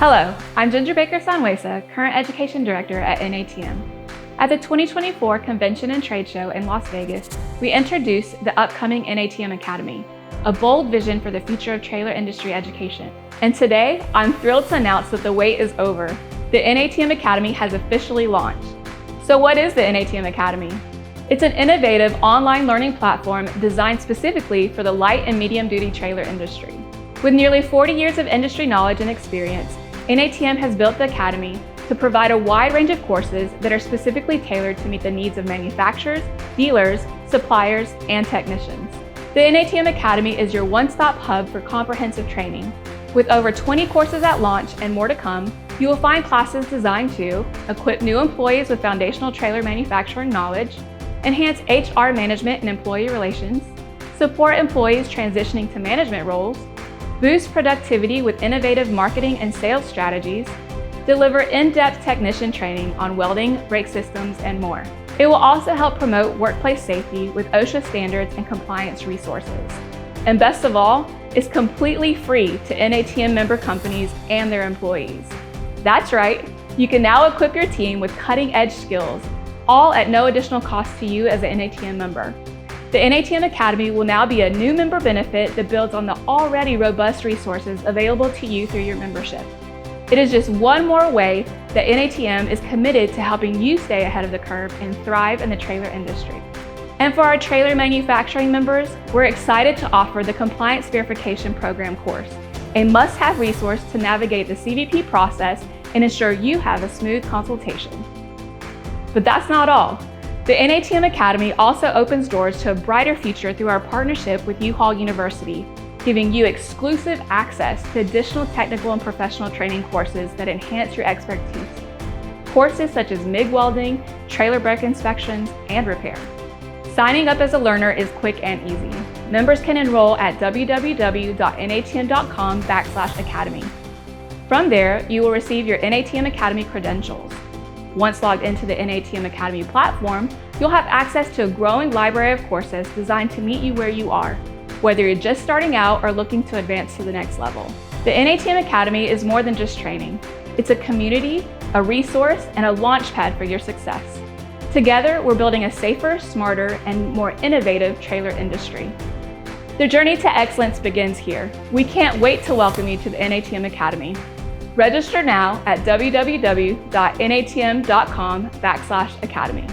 Hello, I'm Ginger Baker-Sanwesa, Current Education Director at NATM. At the 2024 Convention and Trade Show in Las Vegas, we introduced the upcoming NATM Academy, a bold vision for the future of trailer industry education. And today, I'm thrilled to announce that the wait is over. The NATM Academy has officially launched. So what is the NATM Academy? It's an innovative online learning platform designed specifically for the light and medium-duty trailer industry. With nearly 40 years of industry knowledge and experience, NATM has built the Academy to provide a wide range of courses that are specifically tailored to meet the needs of manufacturers, dealers, suppliers, and technicians. The NATM Academy is your one-stop hub for comprehensive training. With over 20 courses at launch and more to come, you will find classes designed to equip new employees with foundational trailer manufacturing knowledge, enhance HR management and employee relations, support employees transitioning to management roles, boost productivity with innovative marketing and sales strategies, deliver in-depth technician training on welding, brake systems, and more. It will also help promote workplace safety with OSHA standards and compliance resources. And best of all, it's completely free to NATM member companies and their employees. That's right, you can now equip your team with cutting-edge skills, all at no additional cost to you as an NATM member. The NATM Academy will now be a new member benefit that builds on the already robust resources available to you through your membership. It is just one more way that NATM is committed to helping you stay ahead of the curve and thrive in the trailer industry. And for our trailer manufacturing members, we're excited to offer the Compliance Verification Program course, a must-have resource to navigate the CVP process and ensure you have a smooth consultation. But that's not all. The NATM Academy also opens doors to a brighter future through our partnership with U-Haul University, giving you exclusive access to additional technical and professional training courses that enhance your expertise. Courses such as MIG welding, trailer brake inspections, and repair. Signing up as a learner is quick and easy. Members can enroll at www.natm.com/academy. From there, you will receive your NATM Academy credentials. Once logged into the NATM Academy platform, you'll have access to a growing library of courses designed to meet you where you are, whether you're just starting out or looking to advance to the next level. The NATM Academy is more than just training. It's a community, a resource, and a launchpad for your success. Together, we're building a safer, smarter, and more innovative trailer industry. The journey to excellence begins here. We can't wait to welcome you to the NATM Academy. Register now at www.natm.com/academy.